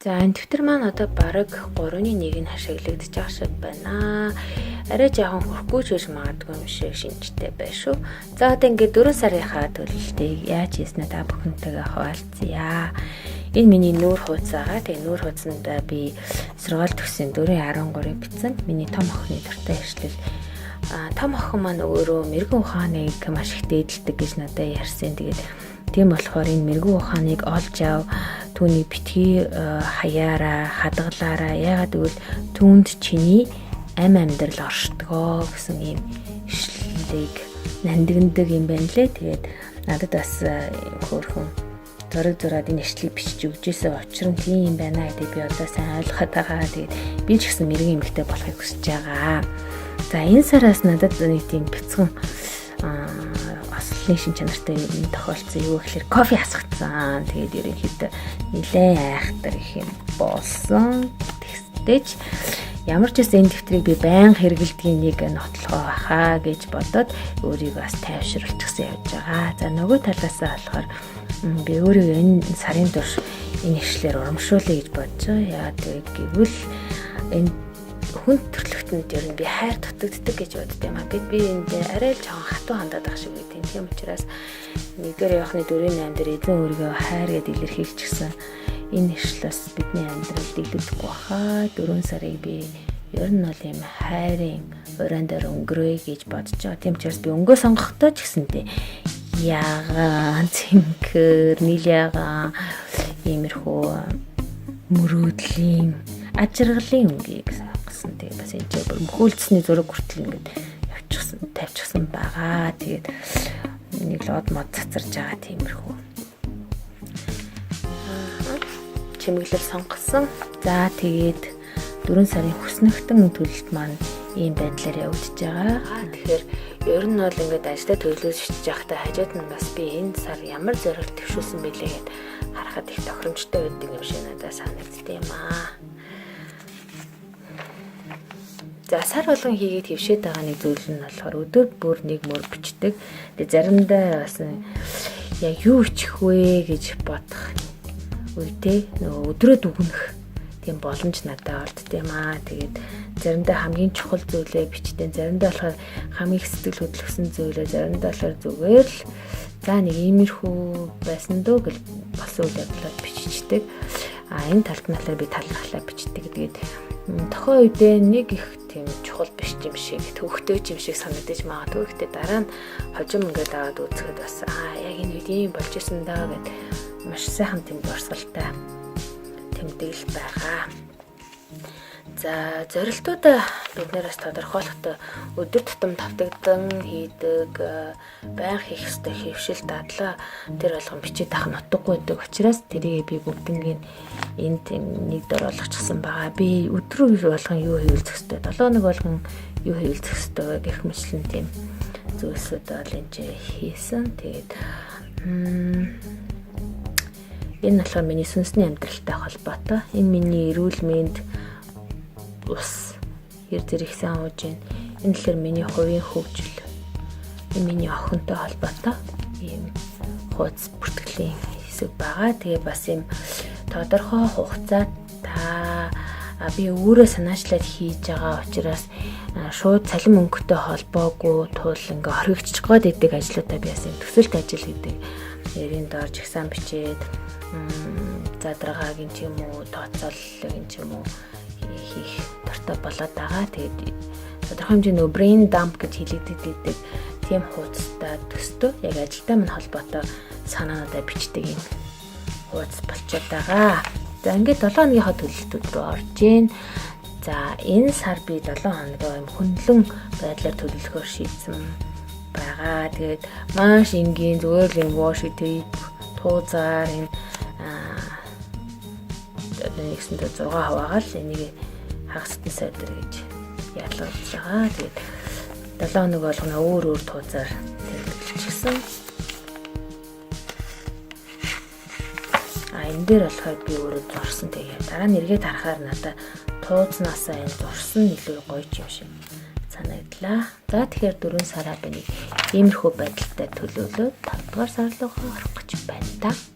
За энэ дэвтэр маань одоо бараг 3-1 нь хашиглагдчих байгаа шиг байна. Арай жоохон хөрөхгүй ч гэж магадгүй юм шиг шинжтэй байна шүү. За одоо ингээд 4 сарынхаа төлөлтийг яаж хийснэ та бүхэнтэйгээ хуваалцъя. Энэ миний нүүр хуудас байгаа. Тэгээ нүүр хуудсанд би сургууль төгссөн 4.13 бичсэн. Миний том охины дуртай иршлэл. Том охин маань өөрөө мэрэгэн ухааныг маш их дээдэлдэг гэж надад ярьсан. Тэгээд тийм болохоор энэ мэрэгэн ухааныг олж ав, түүний битгий хаяараа, хадгалаараа. Ягаад гэвэл түүнд чиний амьдрал оршдгоо гэсэн ийм ишлэлийг нандиндаг юм байна лээ. Тэгээд надад бас хөөрхөн зураг энэ ишлэлийг бичиж өгчээсээ учир нь тийм юм байна гэдэг би одоо сайн ойлгоод байгаа. Тэгээд би ч гэсэн мэрэгэн эмэгтэй болохыг хүсэж байгаа. За энэ сараас надад нэг тийм бяцхан ослын шин чанартай юм тохиолдсон. Юу гэхээр кофе асгацсан. Тэгээд ерөнхийдөө нилээн айхтар их юм болсон. Тэгстэйч ямар ч гэсэн энэ дэвтрийг би байнга хэрэглэдгийн нэг нотлохоо бахаа гэж бодоод өөрийгөө бас тайвшруулчихсан явж байгаа. За нөгөө талаасаа болохоор би өөрийгөө энэ сарын турш энэ ишлэлээр урамшуулъя гэж бодож байгаа. Яагаад гэвэл энэ хүн төрлөختөнд ер нь би хайр дутагддаг гэж боддог юм аа. Би энд арай л жоохон хатуу хандаад байх шиг үгүй. Тийм учраас нэгдүгээр явахны 4-8 дээр эзэн өөрийгөө хайр гэдээ илэрхийлчихсэн. Энэ ишлээс бидний амьдралд илүүдэхгүй баха. 4 сарыг би ер нь бол юм хайрын уран дээр өнгөрөөе гэж бодож байгаа. Тийм учраас би өнгөө сонгохдоо ч гэсэнтэй яагаан цэнгэр нийлээгаан иймэрхүү мөрөөдлийн ажиргалын өнгийг сонгосон. Тэгээ бас энэ бүр мөхөөлцсөний зураг хүртэл ингээд тавьчихсан байгаа. Тэгээд нэг лод мод цацарж байгаа тиймэрхүү чимэглэл сонгосон. За тэгээд 4 сарын хүснэгтэн төлөлт маань ийм байдлаар явагдаж байгаа. Тэгэхээр ер нь бол ингээд ажлаа төлөвлөж явахдаа хажууд нь бас би энэ сар ямар зорилт төвшүүлсэн бэлээ гэд харахад их тохиромжтой байдаг юм шиг надад санагддаг юм аа. За сар болгон хийгээд хөвшөөд байгаа нэг зүйл нь болохоор өдөр бүр нэг мөр бичдэг. Тэгээ заримдаа бас яг юу ичих вэ гэж бодох үедээ нөгөө өдрөө дүгнэх тийм боломж надад олдд юм аа. Тэгээд заримдаа хамгийн чухал зүйлээ бичдэг. Заримдаа болохоор хамгийн их сэтгэл хөдлөсөн зүйлээ, заримдаа болохоор зүгээр л за нэг иймэрхүү байсан дөө гэл болсон үйл явдлууд биччихдэг. Энэ талд нь болохоор би талархлаа бичдэг. Тэгээд тохоо үедээ нэг их тийм чухал биш юм шиг, төвхтэй юм шиг санагдаж магадгүй. Гэхдээ дараа нь хожим ингээд аваад үзэхэд бас яг энэ үед ийм болж исэн даа гэд маш сайхан тийм дурсгалтай тэмдэглэл байгаа. За зорилтуудаа биднээс тодорхойлохдоо өдөр тутам давтагдан хийдэг, байнга хийх ёстой хөвшил дадлаа тэр болгон бичиж авах нь утгагүй байдаг учраас тэрийг би бүгднийг энэ тийм нэг дор болгочихсон байгаа. Би өдрөө болгон юу хийвэл зохистой, 7 хоног болгон юу хийвэл зохистой гэх мэтлэн тийм зүйлсүүд бол энэ хийсэн. Тэгээд энэ болохоор миний сүнсний амьдралтай холбоотой. Энэ миний эрүүл мэнд, ус, хэр зэрэг сайн ууж байна. Энэ болохоор миний хувийн хөгжил. Энэ миний охинтой холбоотой ийм хуудас бүртгэлийн хэсэг байгаа. Тэгээ бас ийм тодорхой хугацаат би өөрөө санаачлаад хийж байгаа учраас шууд цалин мөнгөтэй холбоогүй тул ингээ хоригдчих гээд идэг ажлуудаа би бас юм төсөлт ажил гэдэг. Ярийн дорж ихсан бичээд задаргаагийн ч юм уу, тооцооллын ч юм уу хийх дуртай болоод байгаа. Тэгээд тодорхой хэмжээний brain dump гэж хэлэгддэг тийм хуудастай төстөө яг ажилтай минь холбоотой санаануудаа бичдэг юм хуудас болчиход байгаа. За ингээд 7 хоногийнхаа төлөлтүүд рүү орж гин. За энэ сар би 7 хоногоо юм хөндлөн байдлаар төлөвлөхөөр шийдсэн байгаа. Тэгээд маш энгийн зүгээр л юм washi tape туузаар энэ нэгсэндээ 6 хуваагаар л энийг хагасны сайдэр гэж ялгаж байгаа. Тэгээд 7 хоног болгоно өөр туузаар тэмдэглэчихсэн. Энэ дээр болохоор би өөрөө зурсан. Тэгээ дараа нь эргээд харахаар надад туузнасаа энэ зурсан илүү гоё юм шиг санагдлаа. За тэгэхээр 4 сараа би нэг иймэрхүү байдалтай төлөвлөөд 5 дугаар сар руу орох гэж байна та.